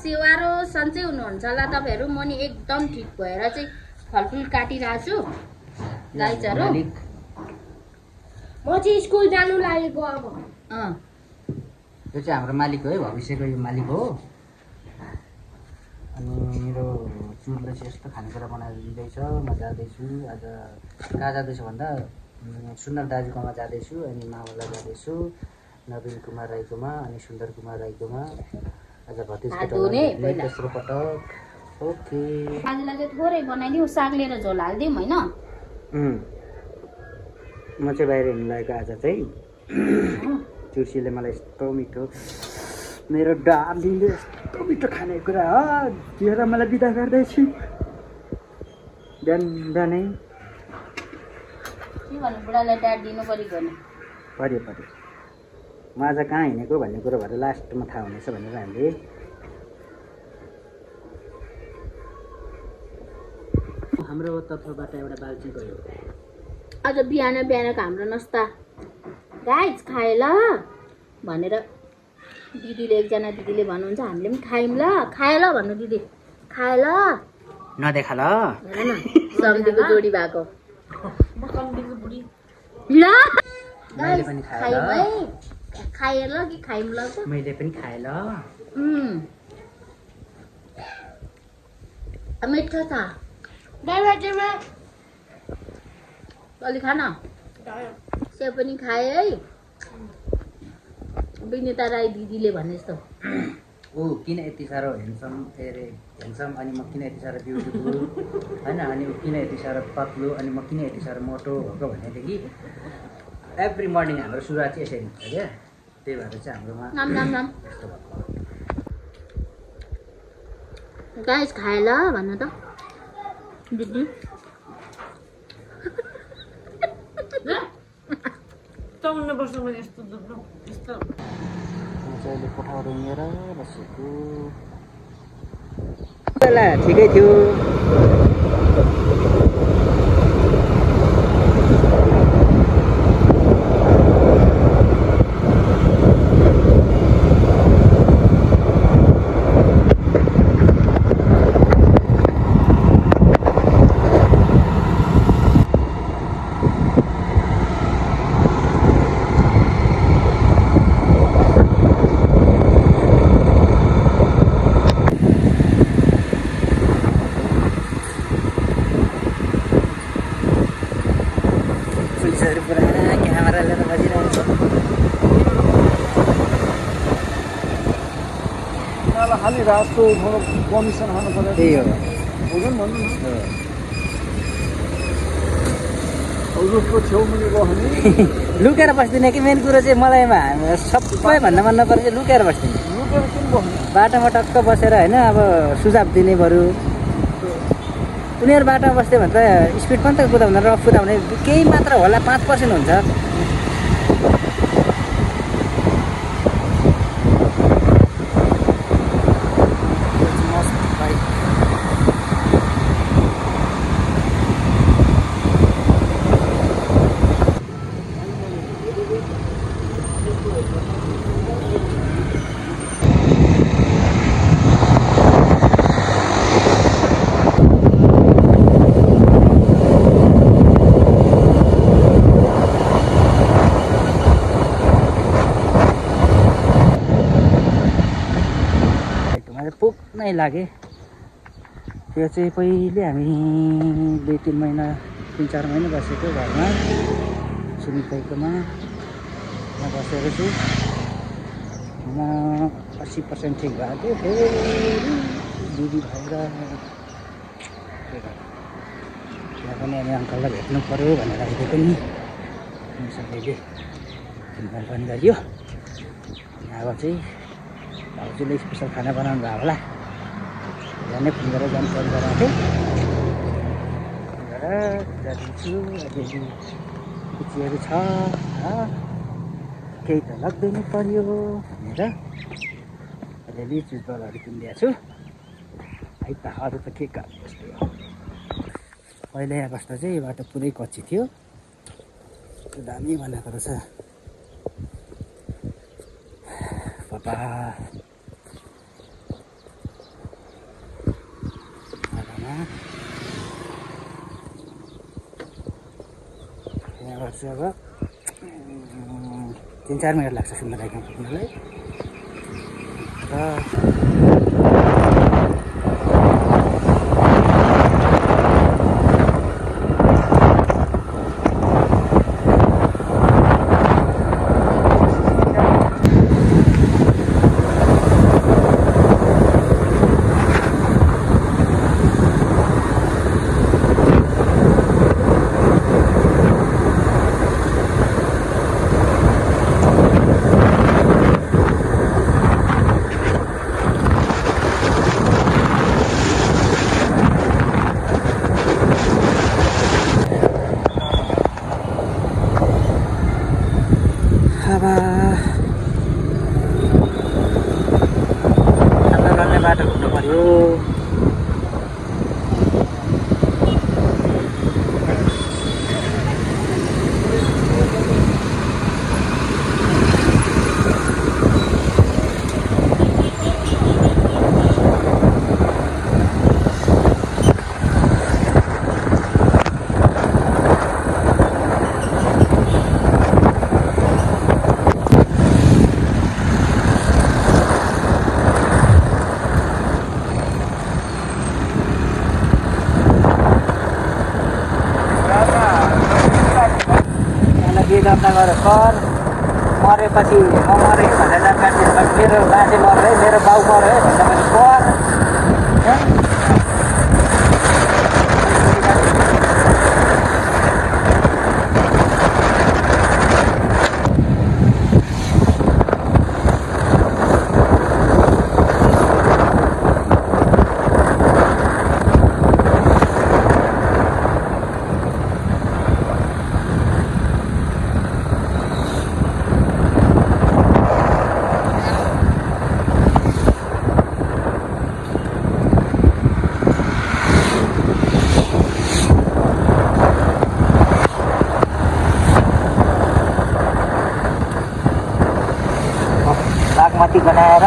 सेवारो सन्चै हुनुहुन्छ होला तपाईहरु। म नि एकदम ठीक भएर चाहिँ फलफुल काटिरहेको छु गाइजहरु। म चाहिँ स्कुल जानु लागेको अब। यो चाहिँ हाम्रो मालिक हो है, भविष्यको यो मालिक हो। अनि मेरो चुरले चाहिँ यस्तो खानेकुरा बनाएर दिँदैछ। म जाँदैछु आज। कहाँ जाँदैछु भन्दा सुन्दर दाजुकोमा जाँदैछु, अनि मावला जाँदैछु, नवीन कुमार राईकोमा अनि सुन्दर कुमार राईकोमा। आज भतिजको तेस्रो पटक। ओके आजलाई चाहिँ थोरै बनाइदिउँ, साग लिएर झोल हाल्दिउँ हैन। म चाहिँ बाहिर हिँड्नु लागेको आज चाहिँ। चुर्सीले मलाई यस्तो मिठो, मेरो डार्लिङले यस्तो मिठो खानेकुरा दिएर मलाई बिदा गर्दैछु। बिहान बिहानै के भन्नु, बुढालाई डाँट दिनु परेको नि। पर्यो पर्यो। म आज कहाँ हिँडेको भन्ने कुरो भएर लास्टमा थाहा हुनेछ भनेर हामीले हाम्रो तर्फबाट एउटा बाल्टी गयो। आज बिहान बिहानको हाम्रो नास्ता गाइज खाए ल भनेर दिदीले, एकजना दिदीले भन्नुहुन्छ, हामीले पनि खायौँ ल, खाए ल भन्नु दिदी, खाए ल नदेखा ल हेर न सम्धीको जोडी भएको ल। मैले पनि खाए ल, खाए ल कि खायौँ ल त? मैले पनि खाए ल। मिठो छ। अलि खान सेव पनि खाए है। विनिता राई दिदीले भने जस्तो ऊ किन यति साह्रो ह्यान्डसम, ह्यान्डसम अनि म किन यति साह्रो ब्युटिफुल होइन, अनि ऊ किन यति साह्रो पत्लो अनि म किन यति साह्रो मोटो भएको भनेदेखि एभ्री मर्निङ हाम्रो सुरुवात चाहिँ यसरी हुन्छ क्या। त्यही भएर चाहिँ हाम्रोमा यस्तो भएको। गाइस खाए ल भन्नु त दिदी। अहिले कोठामा रुँगेर बसेको बेला ठिकै थियो। क्यामेरा लिएर बजिरहेको छ। खालि रातको कमिसन खानु पर्यो। त्यही हो भन्नु रुखको छेउमुनि गयो भने लुकेर बस्दिनँ कि मेन कुरो चाहिँ मलाई सबैभन्दा मन नपर्ने चाहिँ लुकेर बस्दिनँ। लुकेर किन बस्नु? बाटोमा टक्क बसेर होइन, अब सुझाव दिने बरु उनीहरू बाटोमा बस्थ्यो भने त स्पिड पनि त कुदाउँदैन, रफ कुदाउने केही मात्र होला 5% हुन्छ। पुग्नै लागे। यो चाहिँ पहिले हामी 2-3 महिना 3-4 महिना बसेको घरमा सुनिताईकोमा बसेको छु। म 80% ठिक भएको थियो, फेरि दिदी भएर त्यहाँ पनि अनि अङ्कललाई भेट्नु पऱ्यो भनेर अहिले पनि सबैले फोन पनि गरियो। अब चाहिँ भाउजूले स्पेसल खाना बनाउनु भयो होला, झन् फोन गरेर जानकारी गराएको थिएँ। जान्छु अलिअलि कुचीहरू छ, केही त लाग्दैन पर्यो भनेर अलिअलि चिजबलहरू किनिदिएको छु है त। अरू त के काम जस्तै हो। पहिला यहाँ बस्दा चाहिँ यो बाटो पुरै कच्ची थियो, दामी बनाएको रहेछ। पापा यहाँबाट चाहिँ अब 3-4 मिनट लाग्छ सुन्दर दाइकोमा पुग्नलाई र बाटो घुम्नु पर्यो दर्ता गरेर कर मरेपछि म मरेँ भनेर जानकारी दिनुपर्छ मेरो बाजे मऱ्यो है मेरो बाउ मऱ्यो है भन्दा पनि कर बागमती बनाएर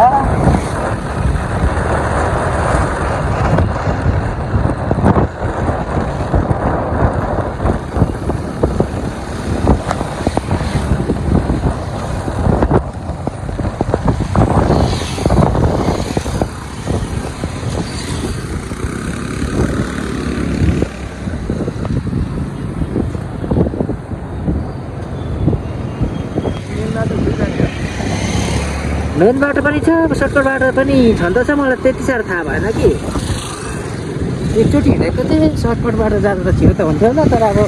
मेन बाटो पनि छ सर्टकट बाटो पनि छन् त छ मलाई त्यति साह्रो थाहा भएन कि एकचोटि हिँडेको थिएँ सर्टकट बाटो जाँदा त छिटो त हुन्थ्यो होला तर अब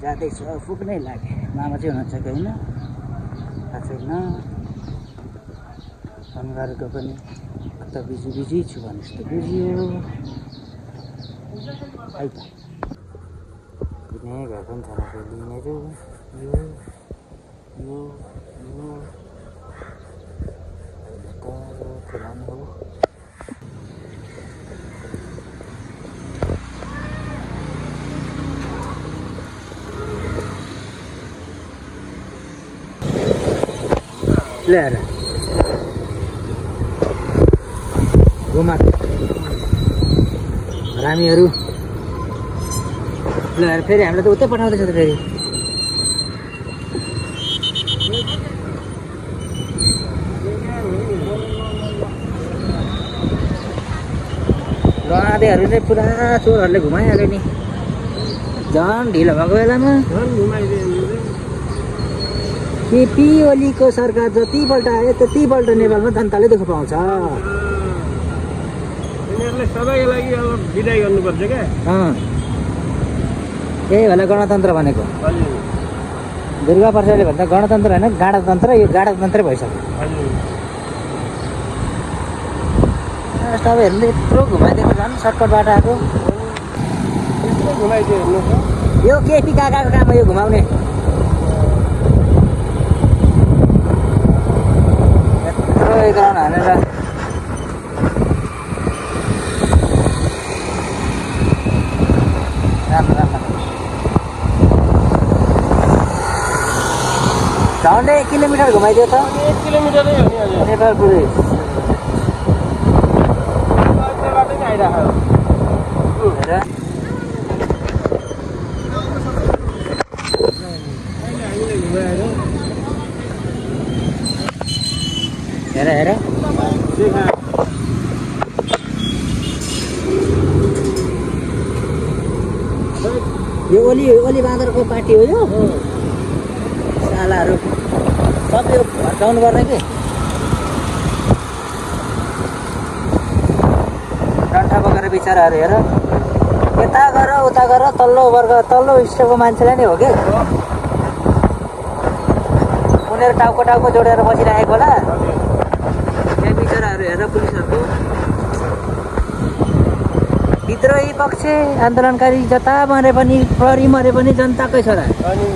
जाँदैछु पुग्नै लाग्यो मामा चाहिँ हुनुहुन्छ कि होइन थाहा छैन फोन गरेको पनि कता बिजी छु भने जस्तो बुझियो है त लिने घर पनि छैन लिनेहरू यो पुरानो हो ल्याएर घुमा रामीहरू ल्याएर फेरि हामीलाई त उतै पठाउँदैछ त फेरि आधेहरूले पुरा चोरहरूले घुमाइहाल्यो नि झन् ढिलो भएको बेलामा केपी ओलीको सरकार जतिपल्ट आयो त्यतिपल्ट नेपालमा जनताले दुःख पाउँछ सबैको लागि अब विदाय गर्नुपर्छ क्या त्यही होला गणतन्त्र भनेको दुर्गा प्रसादले भन्दा गणतन्त्र होइन गाडातन्त्र यो गाडातन्त्रै भइसक्यो तपाईँहरूले यत्रो घुमाइदिएको झन् सर्टकट बाटो आएको घुमाइदियो हेर्नु यो केपी काकाको काम हो यो घुमाउने यत्रो ग्राउन्ड हानेर राम्रो राम्रो झन्डै 1 किलोमिटर घुमाइदियो त 1 किलोमिटरै हो नि हजुर नेपाल पुरै बाटै आइराख्यो हेर हेर हेर यो ओली बाँदरको पार्टी हो यो सालाहरू सब यो भर्काउनु पर्ने कि डन्ठा बोकेर बिचराहरू हेर यता गर उता गर तल्लो वर्ग तल्लो स्टेपको मान्छेलाई नै हो कि उनीहरू टाउको जोडेर बसिरहेको होला यहाँ बिचराहरू हेर पुलिसहरूको विद्रोही पक्ष आन्दोलनकारी जता मरे पनि प्रहरी मरे पनि जनताकै छोरा अनि